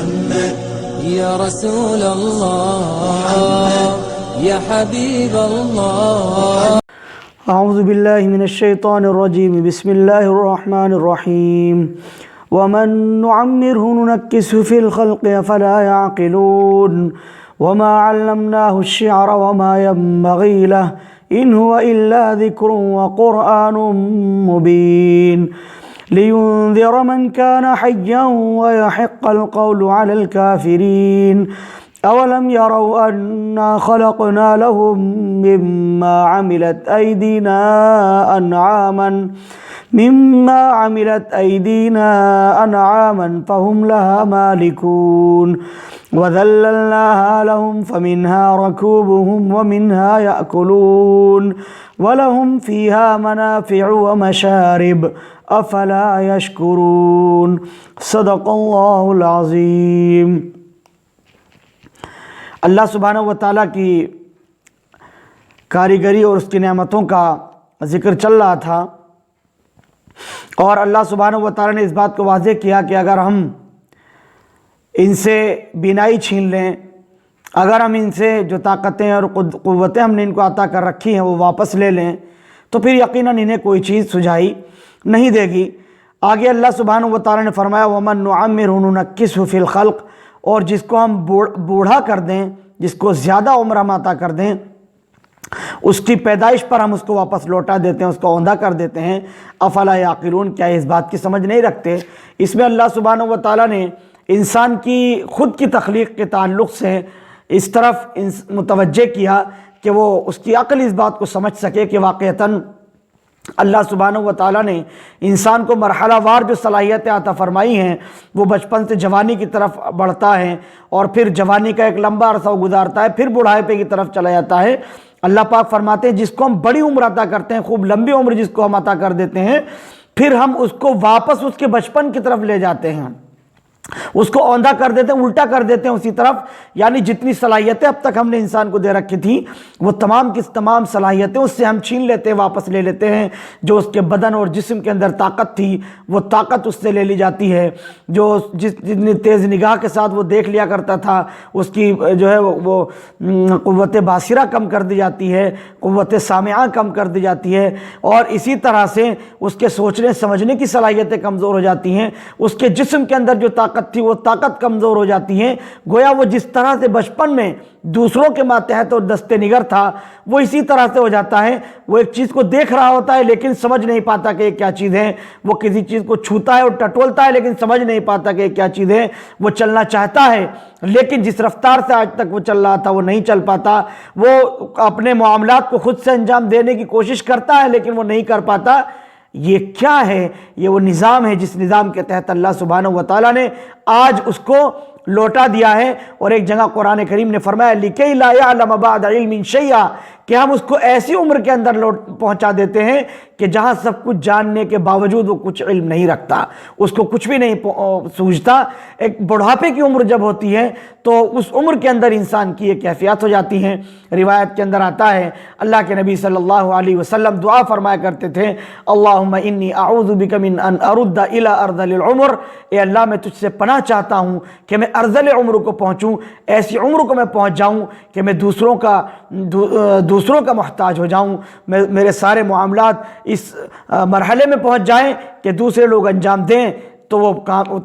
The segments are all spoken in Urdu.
محمد يا رسول الله يا حبيب الله. أعوذ بالله من الشيطان الرجيم. بسم الله الرحمن الرحيم. ومن نعمره ننكسه في الخلق فلا يعقلون وما علمناه الشعر وما ينبغي له إن هو إلا ذكر وقرآن مبين لينذر من كان حيا ويحق القول على الكافرين. أولم يروا أنا خلقنا لهم مما عملت أيدينا أنعاما فهم لها مالكون وذللناها لهم فمنها ركوبهم ومنها يأكلون ولهم فيها منافع ومشارب أفلا يشكرون. صدق الله العظيم. اللہ سبحانہ و تعالیٰ کی کاریگری اور اس کی نعمتوں کا ذکر چل رہا تھا، اور اللہ سبحانہ و تعالیٰ نے اس بات کو واضح کیا کہ اگر ہم ان سے بینائی چھین لیں، اگر ہم ان سے جو طاقتیں اور قوتیں ہم نے ان کو عطا کر رکھی ہیں وہ واپس لے لیں تو پھر یقیناً انہیں کوئی چیز سجائی نہیں دے گی. آگے اللہ سبحانہ و تعالیٰ نے فرمایا وَمَن نُعَمِّرْهُ نُنَكِّسْهُ فِي الْخَلْقِ، اور جس کو ہم بوڑھا کر دیں، جس کو زیادہ عمر ہم عطا کر دیں، اس کی پیدائش پر ہم اس کو واپس لوٹا دیتے ہیں، اس کو اوندھا کر دیتے ہیں. افلا یعقلون، کیا اس بات کی سمجھ نہیں رکھتے؟ اس میں اللہ سبحانہ و تعالیٰ نے انسان کی خود کی تخلیق کے تعلق سے اس طرف متوجہ کیا کہ وہ اس کی عقل اس بات کو سمجھ سکے کہ واقعتاً اللہ سبحانہ و تعالیٰ نے انسان کو مرحلہ وار جو صلاحیتیں عطا فرمائی ہیں، وہ بچپن سے جوانی کی طرف بڑھتا ہے اور پھر جوانی کا ایک لمبا عرصہ گزارتا ہے، پھر بڑھاپے کی طرف چلا جاتا ہے. اللہ پاک فرماتے ہیں جس کو ہم بڑی عمر عطا کرتے ہیں، خوب لمبی عمر جس کو ہم عطا کر دیتے ہیں، پھر ہم اس کو واپس اس کے بچپن کی طرف لے جاتے ہیں، اس کو اوندھا کر دیتے ہیں، الٹا کر دیتے ہیں اسی طرف. یعنی جتنی صلاحیتیں اب تک ہم نے انسان کو دے رکھی تھیں وہ تمام کی تمام صلاحیتیں اس سے ہم چھین لیتے ہیں، واپس لے لیتے ہیں. جو اس کے بدن اور جسم کے اندر طاقت تھی وہ طاقت اس سے لے لی جاتی ہے. جو جتنی تیز نگاہ کے ساتھ وہ دیکھ لیا کرتا تھا، اس کی جو ہے وہ قوت باصرہ کم کر دی جاتی ہے، قوت سامعہ کم کر دی جاتی ہے، اور اسی طرح سے اس کے سوچنے سمجھنے کی صلاحیتیں کمزور ہو جاتی ہیں. اس کے جسم کے اندر جو طاقت تھی وہ طاقت کمزور ہو جاتی ہے. گویا وہ جس طرح سے بچپن میں دوسروں کے ماتحت اور دست نگر تھا وہ اسی طرح سے ہو جاتا ہے. وہ ایک چیز کو دیکھ رہا ہوتا ہے لیکن سمجھ نہیں پاتا کہ یہ کیا چیز ہے. وہ کسی چیز کو چھوتا ہے اور ٹٹولتا ہے لیکن سمجھ نہیں پاتا کہ یہ کیا چیز ہے. وہ چلنا چاہتا ہے لیکن جس رفتار سے آج تک وہ چل رہا تھا وہ نہیں چل پاتا. وہ اپنے معاملات کو خود سے انجام دینے کی کوشش کرتا ہے لیکن وہ نہیں کر پاتا. یہ کیا ہے؟ یہ وہ نظام ہے جس نظام کے تحت اللہ سبحانہ و تعالیٰ نے آج اس کو لوٹا دیا ہے. اور ایک جگہ قرآن کریم نے فرمایا لِكَيْ لَا يَعْلَمَ بَعْدَ عِلْمٍ شَيْئًا، کہ ہم اس کو ایسی عمر کے اندر پہنچا دیتے ہیں کہ جہاں سب کچھ جاننے کے باوجود وہ کچھ علم نہیں رکھتا، اس کو کچھ بھی نہیں سوچتا. ایک بڑھاپے کی عمر جب ہوتی ہے تو اس عمر کے اندر انسان کی یہ کیفیات ہو جاتی ہیں. روایت کے اندر آتا ہے اللہ کے نبی صلی اللہ علیہ وسلم دعا فرمایا کرتے تھے اللہم انی اعوذ بک من ان ارد الی ارذل العمر، اے اللہ میں تجھ سے پناہ چاہتا ہوں کہ میں ارذل عمر کو پہنچوں، ایسی عمر کو میں پہنچ جاؤں کہ میں دوسروں کا محتاج ہو جاؤں، میرے سارے معاملات اس مرحلے میں پہنچ جائیں کہ دوسرے لوگ انجام دیں تو وہ کام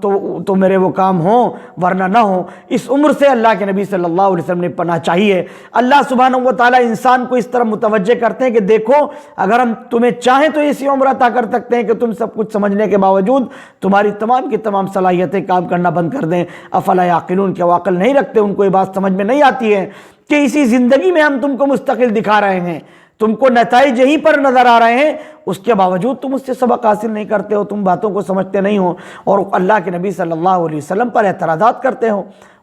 تو میرے وہ کام ہوں ورنہ نہ ہوں. اس عمر سے اللہ کے نبی صلی اللہ علیہ وسلم نے پناہ چاہیے. اللہ سبحانہ و تعالیٰ انسان کو اس طرح متوجہ کرتے ہیں کہ دیکھو اگر ہم تمہیں چاہیں تو ایسی عمر عطا کر سکتے ہیں کہ تم سب کچھ سمجھنے کے باوجود تمہاری تمام کی تمام صلاحیتیں کام کرنا بند کر دیں. افلا یعقلون، کیا وہ عقل نہیں رکھتے؟ ان کو یہ بات سمجھ میں نہیں آتی ہے کہ اسی زندگی میں ہم تم کو مستقل دکھا رہے ہیں، تم کو نتائج یہیں پر نظر آ رہے ہیں، اس کے باوجود تم اس سے سبق حاصل نہیں کرتے ہو، تم باتوں کو سمجھتے نہیں ہو اور اللہ کے نبی صلی اللہ علیہ وسلم پر اعتراضات کرتے ہو.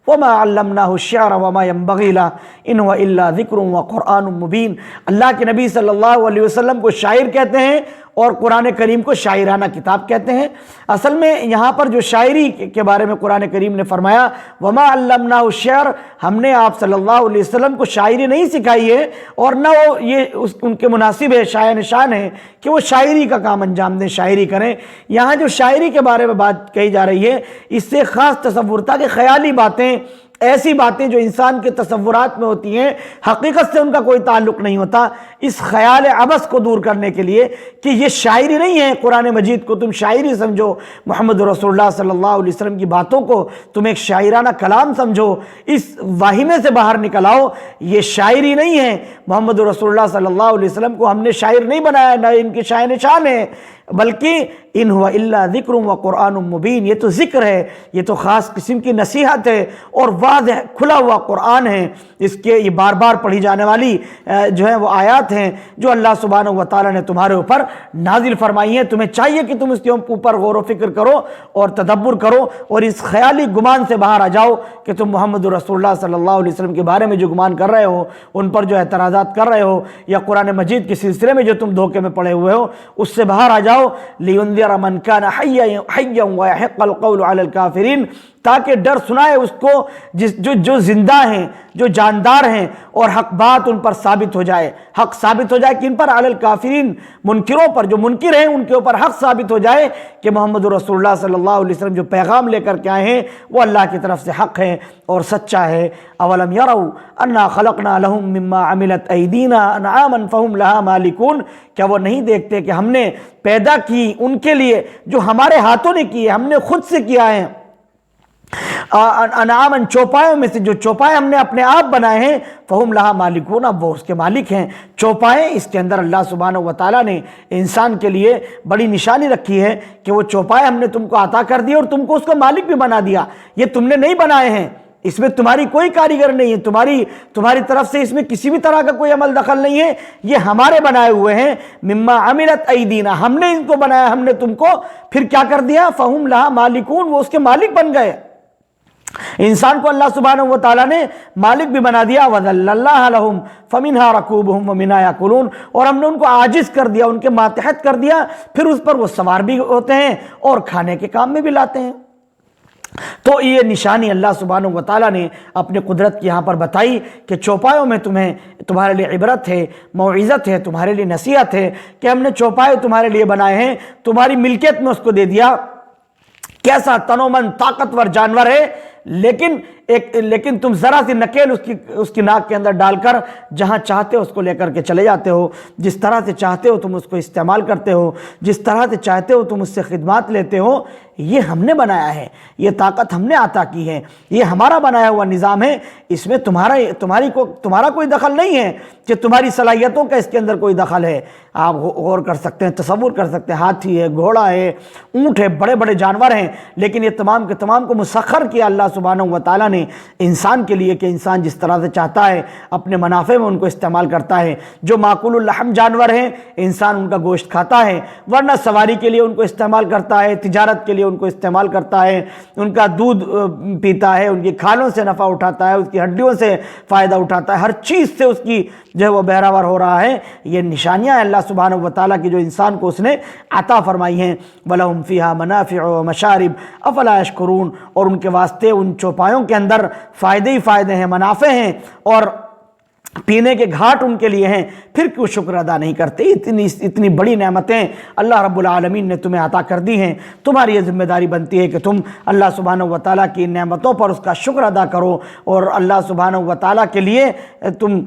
وَمَا عَلَّمْنَاهُ الشِّعْرَ وَمَا يَنبَغِي لَهُ إِنْ هُوَ إِلَّا ذِكْرٌ وَقُرْآنٌ مُبِينٌ. اللہ کے نبی صلی اللہ علیہ وسلم کو شاعر کہتے ہیں اور قرآن کریم کو شاعرانہ کتاب کہتے ہیں۔ اصل میں یہاں پر جو شاعری کے بارے میں قرآن کریم نے فرمایا وما علمناہ الشعر، ہم نے آپ صلی اللہ علیہ وسلم کو شاعری نہیں سکھائی ہے، اور نہ وہ یہ ان کے مناسب ہے، شایان شان ہے کہ وہ شاعری کا کام انجام دیں، شاعری کریں۔ یہاں جو شاعری کے بارے میں بات کہی جا رہی ہے، اس سے خاص تصور تھا کہ خیالی باتیں، ایسی باتیں جو انسان کے تصورات میں ہوتی ہیں، حقیقت سے ان کا کوئی تعلق نہیں ہوتا، اس خیال عبث کو دور کرنے کے لیے کہ یہ شاعری نہیں ہے، قرآن مجید کو تم شاعری سمجھو، محمد رسول اللہ صلی اللہ علیہ وسلم کی باتوں کو تم ایک شاعرانہ کلام سمجھو، اس واہمے سے باہر نکل آؤ، یہ شاعری نہیں ہے۔ محمد رسول اللہ صلی اللہ علیہ وسلم کو ہم نے شاعر نہیں بنایا، نہ ان کی شاعر نشان ہے، بلکہ ان ہوا الا ذکر و قرآن مبین، یہ تو ذکر ہے، یہ تو خاص قسم کی نصیحت ہے اور واضح کھلا ہوا قرآن ہے۔ اس کے یہ بار بار پڑھی جانے والی جو ہے وہ آیات ہیں جو اللہ سبحانہ و تعالیٰ نے تمہارے اوپر نازل فرمائی ہیں۔ تمہیں چاہیے کہ تم اس کے اوپر غور و فکر کرو اور تدبر کرو، اور اس خیالی گمان سے باہر آ جاؤ کہ تم محمد رسول اللہ صلی اللہ علیہ وسلم کے بارے میں جو گمان کر رہے ہو، ان پر جو اعتراضات کر رہے ہو، یا قرآن مجید کے سلسلے میں جو تم دھوکے میں پڑے ہوئے ہو، اس سے باہر آ جاؤ۔ لِيُنذِرَ مَنْ كَانَ حَيًّا وَيَحِقَّ الْقَوْلُ عَلَى الْكَافِرِينَ، تاکہ ڈر سنائے اس کو جو زندہ ہیں، جو جاندار ہیں، اور حق بات ان پر ثابت ہو جائے، حق ثابت ہو جائے کن پر؟ علی الکافرین، منکروں پر، جو منکر ہیں ان کے اوپر حق ثابت ہو جائے کہ محمد رسول اللہ صلی اللہ علیہ وسلم جو پیغام لے کر کے آئے ہیں وہ اللہ کی طرف سے حق ہے اور سچا ہے۔ اولم یروا انا خلقنا لهم مما عملت ایدینا انعاما فهم لها مالکون، کیا وہ نہیں دیکھتے کہ ہم نے پیدا کی ان کے لیے جو ہمارے ہاتھوں نے کی ہے، ہم نے خود سے کیا ہے، انعامن چوپایوں میں سے جو چوپائے ہم نے اپنے آپ بنائے ہیں، فہم لہا مالکون، اب وہ اس کے مالک ہیں۔ چوپائے، اس کے اندر اللہ سبحانہ و تعالیٰ نے انسان کے لیے بڑی نشانی رکھی ہے کہ وہ چوپائے ہم نے تم کو عطا کر دی اور تم کو اس کو مالک بھی بنا دیا۔ یہ تم نے نہیں بنائے ہیں، اس میں تمہاری کوئی کاریگر نہیں ہے، تمہاری طرف سے اس میں کسی بھی طرح کا کوئی عمل دخل نہیں ہے، یہ ہمارے بنائے ہوئے ہیں۔ مما عملت ایدینا، ہم نے ان کو بنایا، ہم نے تم کو پھر کیا کر دیا؟ فہم لہا مالکون، وہ اس کے مالک بن گئے۔ انسان کو اللہ سبحانہ و تعالیٰ نے مالک بھی بنا دیا۔ وَذَلَّلْنَاهَا لَهُمْ فَمِنْهَا رَكُوبُهُمْ وَمِنْهَا يَأْكُلُونَ، اور ہم نے ان کو عاجز کر دیا، ان کے ماتحت کر دیا، پھر اس پر وہ سوار بھی ہوتے ہیں اور کھانے کے کام میں بھی لاتے ہیں۔ تو یہ نشانی اللہ سبحانہ و تعالیٰ نے اپنے قدرت کی یہاں پر بتائی کہ چوپایوں میں تمہارے لیے عبرت ہے، موعظت ہے، تمہارے لیے نصیحت ہے کہ ہم نے چوپائے تمہارے لیے بنائے ہیں، تمہاری ملکیت میں اس کو دے دیا۔ کیسا تنومند طاقتور جانور ہے، لیکن تم ذرا سی نکیل اس کی ناک کے اندر ڈال کر جہاں چاہتے ہو اس کو لے کر کے چلے جاتے ہو، جس طرح سے چاہتے ہو تم اس کو استعمال کرتے ہو، جس طرح سے چاہتے ہو تم اس سے خدمات لیتے ہو۔ یہ ہم نے بنایا ہے، یہ طاقت ہم نے عطا کی ہے، یہ ہمارا بنایا ہوا نظام ہے، اس میں تمہارا کوئی دخل نہیں ہے کہ تمہاری صلاحیتوں کا اس کے اندر کوئی دخل ہے۔ آپ غور کر سکتے ہیں، تصور کر سکتے ہیں، ہاتھی ہے، گھوڑا ہے، اونٹ ہے، بڑے بڑے جانور ہیں، لیکن یہ تمام کے تمام کو مسخر کیا اللہ سبحانہ و تعالیٰ نے انسان کے لیے کہ انسان جس طرح سے چاہتا ہے اپنے منافع میں ان کو استعمال کرتا ہے۔ جو معقول اللحم جانور ہیں، انسان ان کا گوشت کھاتا ہے، ورنہ سواری کے لیے ان کو استعمال کرتا ہے، تجارت کے لیے ان کو استعمال کرتا ہے، ان کا دودھ پیتا ہے، ان کی کھالوں سے نفع اٹھاتا ہے، اس کی ہڈیوں سے فائدہ اٹھاتا ہے، ہر چیز سے اس کی جو ہے وہ بہراور ہو رہا ہے۔ یہ نشانیاں اللہ سبحانہ و تعالیٰ کی جو انسان کو اس نے عطا فرمائی ہیں۔ وَلَهُمْ فِيهَا مَنَافِعُ وَمَشَارِبُ أَفَلَا يَشْكُرُونَ، اور ان کے واسطے ان چوپایوں کے اندر فائدے ہی فائدے ہیں، منافع ہیں، اور پینے کے گھاٹ ان کے لیے ہیں، پھر کیوں شکر ادا نہیں کرتے؟ اتنی بڑی نعمتیں اللہ رب العالمین نے تمہیں عطا کر دی ہیں، تمہاری یہ ذمہ داری بنتی ہے کہ تم اللہ سبحانہ و تعالیٰ کی نعمتوں پر اس کا شکر ادا کرو، اور اللہ سبحانہ و تعالیٰ کے لیے تم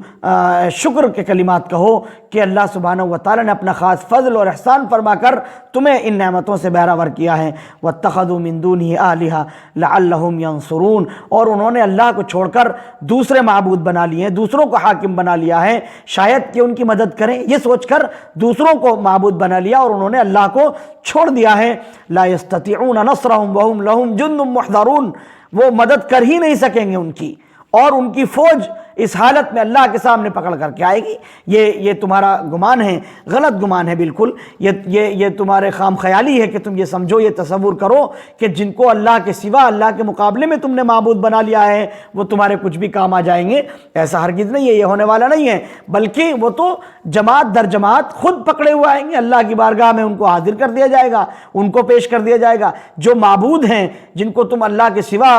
شکر کے کلمات کہو کہ اللہ سبحانہ و تعالیٰ نے اپنا خاص فضل اور احسان فرما کر تمہیں ان نعمتوں سے بہراور کیا ہے۔ وَاتَّخَذُوا مِن دُونِهِ آلِهَةً لَعَلَّهُمْ يَنصُرُونَ، اور انہوں نے اللہ کو چھوڑ کر دوسرے معبود بنا لیے ہیں، دوسروں کو حاکم بنا لیا ہے، شاید کہ ان کی مدد کریں، یہ سوچ کر دوسروں کو معبود بنا لیا اور انہوں نے اللہ کو چھوڑ دیا ہے۔ لا يستطيعون نصرهم وهم لهم جند محضرون، وہ مدد کر ہی نہیں سکیں گے ان کی، اور ان کی فوج اس حالت میں اللہ کے سامنے پکڑ کر کے آئے گی۔ یہ تمہارا گمان ہے، غلط گمان ہے بالکل۔ یہ تمہارے خام خیالی ہے کہ تم یہ سمجھو، یہ تصور کرو کہ جن کو اللہ کے سوا، اللہ کے مقابلے میں تم نے معبود بنا لیا ہے، وہ تمہارے کچھ بھی کام آ جائیں گے۔ ایسا ہرگز نہیں ہے، یہ ہونے والا نہیں ہے، بلکہ وہ تو جماعت در جماعت خود پکڑے ہوئے آئیں گے، اللہ کی بارگاہ میں ان کو حاضر کر دیا جائے گا، ان کو پیش کر دیا جائے گا۔ جو معبود ہیں، جن کو تم اللہ کے سوا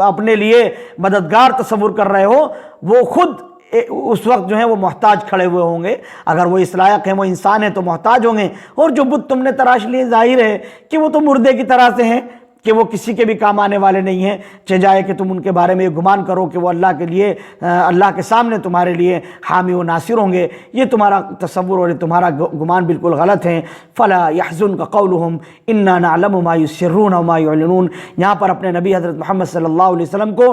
اپنے لیے مددگار تصور کر رہے ہو، وہ خود اس وقت جو ہے وہ محتاج کھڑے ہوئے ہوں گے۔ اگر وہ اس لائق ہیں، وہ انسان ہیں، تو محتاج ہوں گے۔ اور جو بت تم نے تراش لیے، ظاہر ہے کہ وہ تو مردے کی طرح سے ہیں کہ وہ کسی کے بھی کام آنے والے نہیں ہیں، چاہے کہ تم ان کے بارے میں یہ گمان کرو کہ وہ اللہ کے لیے، اللہ کے سامنے تمہارے لیے حامی و ناصر ہوں گے۔ یہ تمہارا تصور اور تمہارا گمان بالکل غلط ہے۔ فلا يحزنك قولهم انا نعلم ما يسرون وما يعلنون، یہاں پر اپنے نبی حضرت محمد صلی اللہ علیہ وسلم کو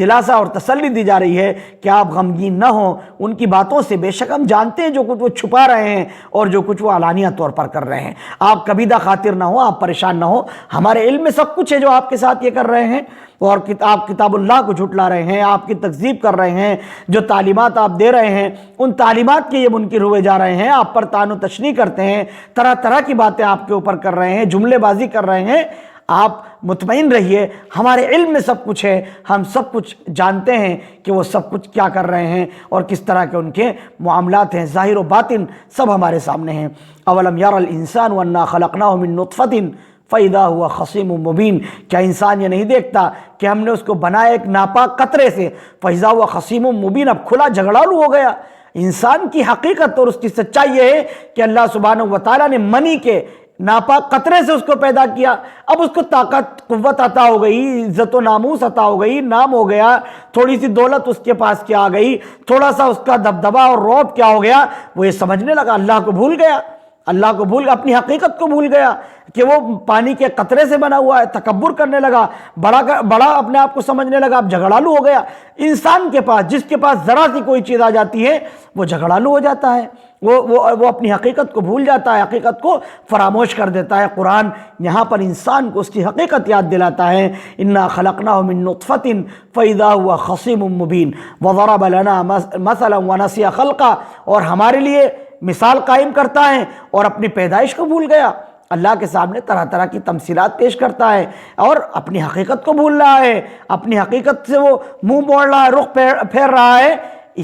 دلاسا اور تسلی دی جا رہی ہے کہ آپ غمگین نہ ہوں ان کی باتوں سے، بے شک ہم جانتے ہیں جو کچھ وہ چھپا رہے ہیں اور جو کچھ وہ علانیہ طور پر کر رہے ہیں۔ آپ کبیدہ خاطر نہ ہو، آپ پریشان نہ ہو، ہمارے علم میں سب کچھ ہے جو آپ کے ساتھ یہ کر رہے ہیں، اور آپ کتاب اللہ کو جھٹلا رہے ہیں، آپ کی تکذیب کر رہے ہیں، جو تعلیمات آپ دے رہے ہیں ان تعلیمات کے یہ منکر ہوئے جا رہے ہیں، آپ پر طعن و تشنیع کرتے ہیں، طرح طرح کی باتیں آپ کے اوپر کر رہے ہیں، جملے بازی کر رہے ہیں۔ آپ مطمئن رہیے، ہمارے علم میں سب کچھ ہے، ہم سب کچھ جانتے ہیں کہ وہ سب کچھ کیا کر رہے ہیں اور کس طرح کے ان کے معاملات ہیں، ظاہر و باطن سب ہمارے سامنے ہیں۔ اولم یر الانسان انا خلقناہ من نطفۃ فَإِذَا هُوَ خَصِيمٌ مُبِينٌ، کیا انسان یہ نہیں دیکھتا کہ ہم نے اس کو بنایا ایک ناپاک قطرے سے، فَإِذَا هُوَ خَصِيمٌ مُبِينٌ، اب کھلا جھگڑالو ہو گیا۔ انسان کی حقیقت اور اس کی سچائی یہ ہے کہ اللہ سبحانہ وتعالیٰ نے منی کے ناپاک قطرے سے اس کو پیدا کیا، اب اس کو طاقت قوت عطا ہو گئی، عزت و ناموس عطا ہو گئی، نام ہو گیا، تھوڑی سی دولت اس کے پاس کیا آ گئی، تھوڑا سا اس کا دبدبا اور رعب کیا ہو گیا، وہ یہ سمجھنے لگا اللہ کو بھول گیا، اللہ کو بھول گیا، اپنی حقیقت کو بھول گیا کہ وہ پانی کے قطرے سے بنا ہوا ہے، تکبر کرنے لگا، بڑا اپنے آپ کو سمجھنے لگا، اب جھگڑالو ہو گیا۔ انسان کے پاس، جس کے پاس ذرا سی کوئی چیز آ جاتی ہے وہ جھگڑالو ہو جاتا ہے، وہ اپنی حقیقت کو بھول جاتا ہے، حقیقت کو فراموش کر دیتا ہے۔ قرآن یہاں پر انسان کو اس کی حقیقت یاد دلاتا ہے، انا خلقناہ من نطفۃ فاذا هو خصیم مبین وضرب لنا مثلا ونسی خلقہ، اور ہمارے لیے مثال قائم کرتا ہے اور اپنی پیدائش کو بھول گیا۔ اللہ کے سامنے طرح طرح کی تمثیلات پیش کرتا ہے اور اپنی حقیقت کو بھول رہا ہے، اپنی حقیقت سے وہ منہ موڑ رہا ہے، رخ پھیر رہا ہے۔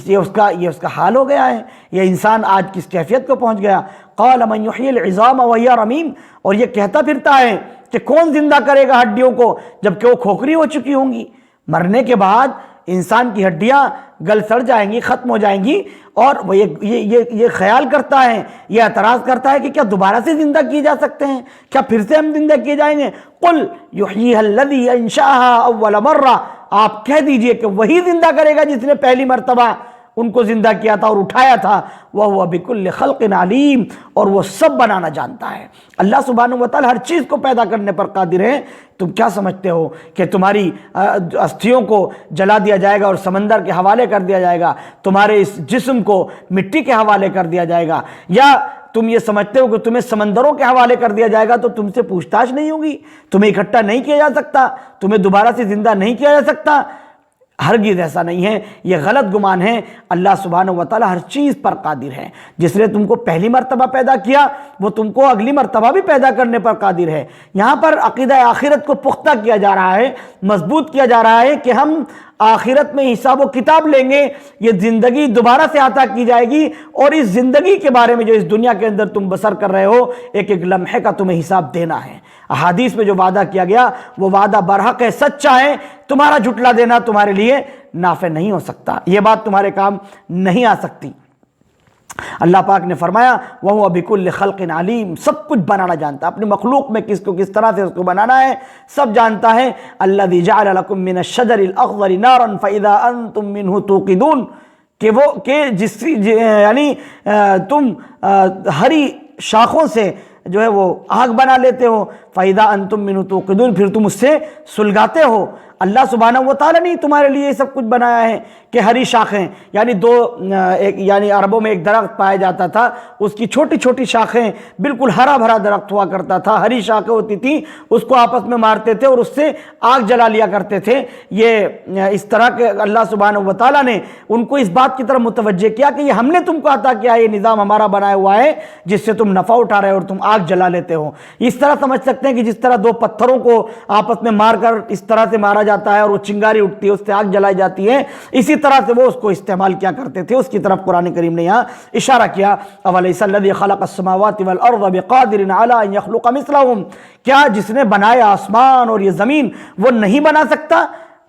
یہ اس کا حال ہو گیا ہے۔ یہ انسان آج کس کیفیت کو پہنچ گیا؟ قال من یحیی العظام وہی رمیم، اور یہ کہتا پھرتا ہے کہ کون زندہ کرے گا ہڈیوں کو جبکہ وہ کھوکھری ہو چکی ہوں گی۔ مرنے کے بعد انسان کی ہڈیاں گل سڑ جائیں گی، ختم ہو جائیں گی، اور وہ یہ خیال کرتا ہے، یہ اعتراض کرتا ہے کہ کیا دوبارہ سے زندہ کیے جا سکتے ہیں؟ کیا پھر سے ہم زندہ کیے جائیں گے؟ قل یحییھا الذی انشأھا اول مرہ، آپ کہہ دیجئے کہ وہی زندہ کرے گا جس نے پہلی مرتبہ ان کو زندہ کیا تھا اور اٹھایا تھا۔ وَهُوَ بِكُلِّ خَلْقٍ عَلِيمٌ، اور وہ سب بنانا جانتا ہے۔ اللہ سبحانہ وتعالی ہر چیز کو پیدا کرنے پر قادر ہے۔ تم کیا سمجھتے ہو کہ تمہاری استھیوں کو جلا دیا جائے گا اور سمندر کے حوالے کر دیا جائے گا، تمہارے اس جسم کو مٹی کے حوالے کر دیا جائے گا، یا تم یہ سمجھتے ہو کہ تمہیں سمندروں کے حوالے کر دیا جائے گا تو تم سے پوچھ تاچھ نہیں ہوگی، تمہیں اکٹھا نہیں کیا جا سکتا، تمہیں دوبارہ سے زندہ نہیں کیا جا سکتا؟ ہرگز ایسا نہیں ہے، یہ غلط گمان ہے۔ اللہ سبحانہ وتعالی ہر چیز پر قادر ہے۔ جس نے تم کو پہلی مرتبہ پیدا کیا وہ تم کو اگلی مرتبہ بھی پیدا کرنے پر قادر ہے۔ یہاں پر عقیدہ آخرت کو پختہ کیا جا رہا ہے، مضبوط کیا جا رہا ہے کہ ہم آخرت میں حساب و کتاب لیں گے، یہ زندگی دوبارہ سے عطا کی جائے گی، اور اس زندگی کے بارے میں جو اس دنیا کے اندر تم بسر کر رہے ہو، ایک ایک لمحے کا تمہیں حساب دینا ہے۔ احادیث میں جو وعدہ کیا گیا وہ وعدہ برحق ہے، سچا ہے، تمہارا جھٹلا دینا تمہارے لیے نافع نہیں ہو سکتا، یہ بات تمہارے کام نہیں آ سکتی۔ اللہ پاک نے فرمایا وَهُوَ بِكُلِّ خَلْقٍ عَلِيمٌ، سب کچھ بنانا جانتا ہے، اپنی مخلوق میں کس کو کس طرح سے اس کو بنانا ہے سب جانتا ہے۔ الَّذِي جَعَلَ لَكُم مِّنَ الشَّجَرِ الْأَخْضَرِ نَارًا فَإِذَا أَنتُم مِّنْهُ تُوقِدُونَ، یعنی تم ہری شاخوں سے جو ہے وہ آگ بنا لیتے ہو، فَإِذَا أَنتُم مِّنْهُ تُوقِدُونَ، پھر تم اس سے سلگاتے ہو۔ اللہ سبحانہ و تعالیٰ نے تمہارے لیے یہ سب کچھ بنایا ہے کہ ہری شاخیں، یعنی یعنی عربوں میں ایک درخت پایا جاتا تھا، اس کی چھوٹی چھوٹی شاخیں، بالکل ہرا بھرا درخت ہوا کرتا تھا، ہری شاخیں ہوتی تھیں، اس کو آپس میں مارتے تھے اور اس سے آگ جلا لیا کرتے تھے۔ یہ اس طرح کے اللہ سبحانہ و تعالیٰ نے ان کو اس بات کی طرف متوجہ کیا کہ یہ ہم نے تم کو عطا کیا ہے، یہ نظام ہمارا بنایا ہوا ہے جس سے تم نفع اٹھا رہے ہو اور تم آگ جلا لیتے ہو۔ اس طرح سمجھ سکتے ہیں کہ جس طرح دو پتھروں کو آپس میں مار کر اس طرح سے مارا جاتا ہے اور وہ چنگاری اٹھتی ہے، اس سے آگ جلائی جاتی ہے، اسی طرح سے وہ اس کو استعمال کیا کرتے تھے۔ اس کی طرف قرآن کریم نے یہاں اشارہ کیا، اولیس الذی خلق السماوات والارض بقادر علی ان یخلق مثلہم، کیا جس نے بنایا آسمان اور یہ زمین وہ نہیں بنا سکتا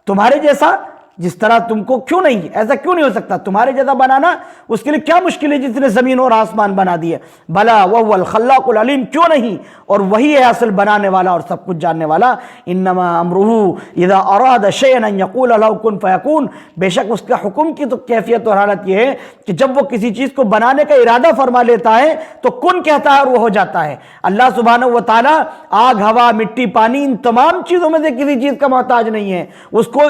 تمہارے جیسا؟ جس طرح تم کو کیوں نہیں، ایسا کیوں نہیں ہو سکتا تمہارے جیسا بنانا؟ اس کے لیے کیا مشکل ہے جس نے زمین اور آسمان بنا دیے؟ بلا وهو الخلاق العلیم، کیوں نہیں، اور وہی ہے اصل بنانے والا اور سب کچھ جاننے والا۔ انما امرہ اذا اراد شیئا ان یقول له کن فیکون، بے شک اس کا حکم کی تو کیفیت اور حالت یہ ہے کہ جب وہ کسی چیز کو بنانے کا ارادہ فرما لیتا ہے تو کن کہتا ہے اور وہ ہو جاتا ہے۔ اللہ سبحانہ و تعالیٰ آگ، ہوا، مٹی، پانی، ان تمام چیزوں میں سے کسی چیز کا محتاج نہیں ہے، اس کو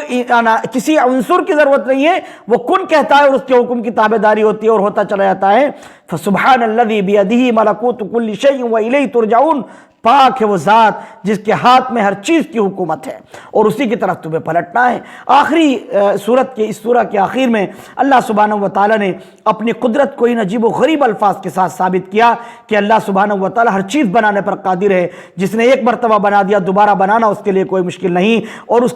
کسی عنصر کی ضرورت نہیں ہے، وہ کن کہتا ہے اور اس کے حکم کی تابعداری ہوتی ہے اور ہوتا چلا جاتا ہے۔ فسبحان الذی بیدہ ملکوت کل شیء والیہ ترجعون، پاک ہے وہ ذات جس کے ہاتھ میں ہر چیز کی حکومت ہے اور اسی کی طرف تمہیں پلٹنا ہے۔ آخری سورت کے اس سورہ کے آخر میں اللہ سبحانہ و تعالیٰ نے اپنی قدرت کو ان عجیب و غریب الفاظ کے ساتھ ثابت کیا کہ اللہ سبحانہ و تعالیٰ ہر چیز بنانے پر قادر ہے۔ جس نے ایک مرتبہ بنا دیا، دوبارہ بنانا اس کے لیے کوئی مشکل نہیں، اور اس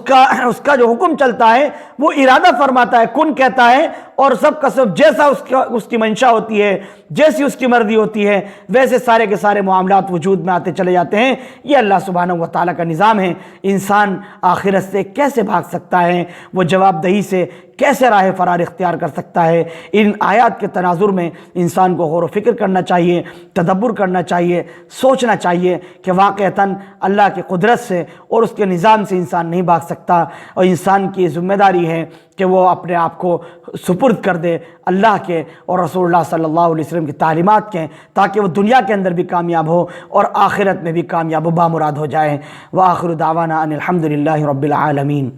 کا جو حکم چلتا ہے وہ ارادہ فرماتا ہے، کن کہتا ہے، اور سب کا سب جیسا اس کی منشا ہوتی ہے، جیسی اس کی مرضی ہوتی ہے، ویسے سارے کے سارے معاملات وجود میں آتے چلے جاتے ہیں۔ یہ اللہ سبحانہ و تعالیٰ کا نظام ہے۔ انسان آخرت سے کیسے بھاگ سکتا ہے، وہ جواب دہی سے کیسے راہ فرار اختیار کر سکتا ہے؟ ان آیات کے تناظر میں انسان کو غور و فکر کرنا چاہیے، تدبر کرنا چاہیے، سوچنا چاہیے کہ واقعتاً اللہ کی قدرت سے اور اس کے نظام سے انسان نہیں بھاگ سکتا، اور انسان کی ذمہ داری ہے کہ وہ اپنے آپ کو سپرد کر دے اللہ کے اور رسول اللہ صلی اللہ علیہ وسلم کی تعلیمات کے، تاکہ وہ دنیا کے اندر بھی کامیاب ہو اور آخرت میں بھی کامیاب و بامراد ہو جائے۔ وآخر دعوانا ان الحمد للہ رب العالمین۔